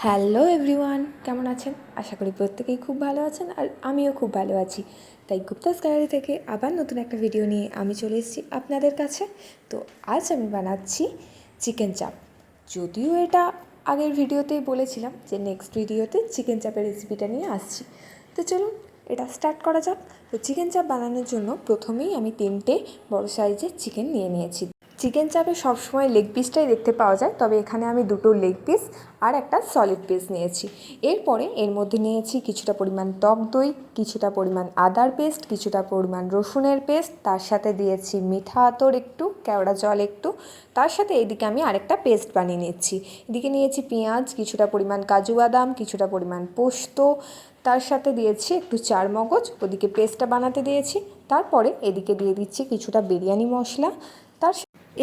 Hello everyone, কেমন আছেন? আশা করি প্রত্যেকেই খুব ভালো আছেন, আর আমিও খুব ভালো আছি। তাই গুপ্তাস গ্যালারি থেকে আবার নতুন একটা ভিডিও নিয়ে আমি চলে এসেছি আপনাদের কাছে। তো আজ আমি বানাচ্ছি চিকেন চাপ। যদিও এটা আগের ভিডিওতেই বলেছিলাম যে নেক্সট ভিডিওতে চিকেন চাপের রেসিপিটা নিয়ে আসছি। তো চলুন এটা স্টার্ট করা যাক। তো চিকেন চাপ বানানোর জন্য প্রথমেই আমি 3টে বড় সাইজের চিকেন নিয়ে নিয়েছি। চিকেন চাপে সবসময় লেগ পিসটাই দেখতে পাওয়া যায়, তবে এখানে আমি 2টো লেগ পিস আর একটা সলিড পিস নিয়েছি। এরপরে এর মধ্যে নিয়েছি কিছুটা পরিমাণ টক দই, কিছুটা পরিমাণ আদার পেস্ট, কিছুটা পরিমাণ রসুনের পেস্ট, তার সাথে দিয়েছি মিঠা আতর একটু, কেওড়া জল একটু, তার সাথে এদিকে আমি আরেকটা পেস্ট বানিয়ে নিচ্ছি। এদিকে নিয়েছি পেঁয়াজ, কিছুটা পরিমাণ কাজু বাদাম, কিছুটা পরিমাণ পোস্ত, তার সাথে দিয়েছি একটু চারমগজ, ওদিকে পেস্টটা বানাতে দিয়েছি। তারপরে এদিকে দিয়ে দিচ্ছি কিছুটা বিরিয়ানি মশলা।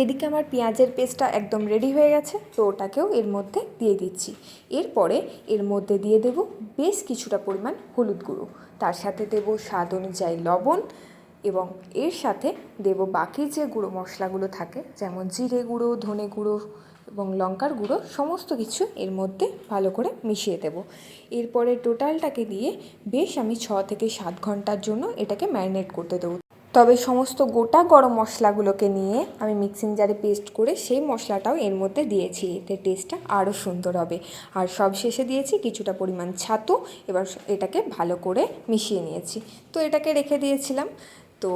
এদিকে আমার পেঁয়াজের পেস্টটা একদম রেডি হয়ে গেছে, তো ওটাকেও এর মধ্যে দিয়ে দিচ্ছি। এরপরে এর মধ্যে দিয়ে দেব বেশ কিছুটা পরিমাণ হলুদ গুঁড়ো, তার সাথে দেব স্বাদ অনুযায়ী লবণ, এবং এর সাথে দেব বাকি যে গুঁড়ো মশলাগুলো থাকে, যেমন জিরে গুঁড়ো, ধনে গুঁড়ো এবং লঙ্কার গুঁড়ো, সমস্ত কিছু এর মধ্যে ভালো করে মিশিয়ে দেব। এরপরে টোটালটাকে দিয়ে বেশ আমি 6 থেকে 7 ঘন্টার জন্য এটাকে ম্যারিনেট করতে দেবো। তবে সমস্ত গোটা গরম মশলাগুলোকে নিয়ে আমি মিক্সিং জারে পেস্ট করে সেই মশলাটাও এর মধ্যে দিয়েছি, এতে টেস্টটা আরও সুন্দর হবে। আর সব শেষে দিয়েছি কিছুটা পরিমাণ ছাতু। এবার এটাকে ভালো করে মিশিয়ে নিয়েছি, তো এটাকে রেখে দিয়েছিলাম। তো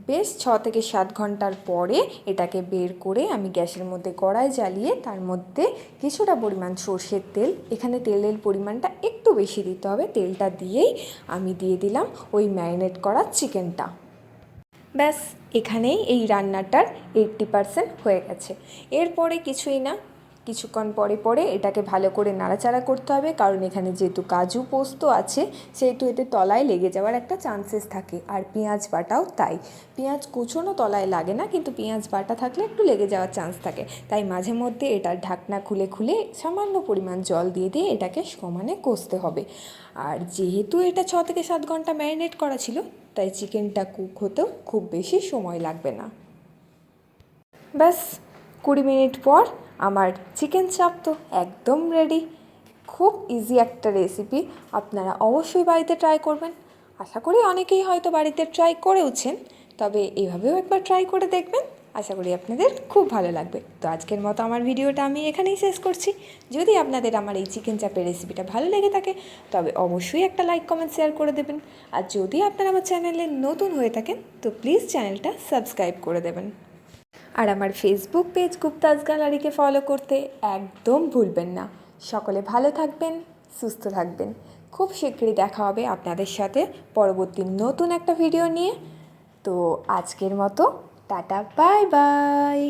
বেশ 6 থেকে 7 ঘন্টার পরে এটাকে বের করে আমি গ্যাসের মধ্যে কড়াই জ্বালিয়ে তার মধ্যে কিছুটা পরিমাণ সর্ষের তেল, এখানে তেলের পরিমাণটা একটু বেশি দিতে হবে, তেলটা দিয়েই আমি দিয়ে দিলাম ওই ম্যারিনেট করা চিকেনটা। ব্যাস, এখানেই এই রান্নাটার 80% হয়ে গেছে। এরপরে কিছুই না, কিছুক্ষণ পরে পরে এটাকে ভালো করে নাড়াচাড়া করতে হবে, কারণ এখানে যেহেতু কাজু পোস্ত আছে সেহেতু এতে তলায় লেগে যাওয়ার একটা চান্সেস থাকে। আর পেঁয়াজ বাটাও তাই, পেঁয়াজ কুচোনো তলায় লাগে না, কিন্তু পেঁয়াজ বাটা থাকলে একটু লেগে যাওয়ার চান্স থাকে। তাই মাঝে মধ্যে এটার ঢাকনা খুলে খুলে সামান্য পরিমাণ জল দিয়ে দিয়ে এটাকে সমানে কষতে হবে। আর যেহেতু এটা 6 থেকে 7 ঘন্টা ম্যারিনেট করা ছিল, তাই চিকেনটা কুক হতেও খুব বেশি সময় লাগবে না। ব্যাস 20 মিনিট পর আমার চিকেন চাপ তো একদম রেডি। খুব ইজি একটা রেসিপি, আপনারা অবশ্যই বাড়িতে ট্রাই করবেন। আশা করি অনেকেই হয়তো বাড়িতে ট্রাই করেওছেন, তবে এভাবেও একবার ট্রাই করে দেখবেন, আশা করি আপনাদের খুব ভালো লাগবে। তো আজকের মতো আমার ভিডিওটা আমি এখানেই শেষ করছি। যদি আপনাদের আমার এই চিকেন চাপের রেসিপিটা ভালো লেগে থাকে, তবে অবশ্যই একটা লাইক, কমেন্ট, শেয়ার করে দেবেন। আর যদি আপনারা আমার চ্যানেলে নতুন হয়ে থাকেন, তো প্লিজ চ্যানেলটা সাবস্ক্রাইব করে দেবেন। আর আমার ফেসবুক পেজ গুপ্তাস গ্যালারিকে ফলো করতে একদম ভুলবেন না। সকলে ভালো থাকবেন, সুস্থ থাকবেন। খুব শীঘ্রই দেখা হবে আপনাদের সাথে পরবর্তী নতুন একটা ভিডিও নিয়ে। তো আজকের মতো টাটা, বাই বাই।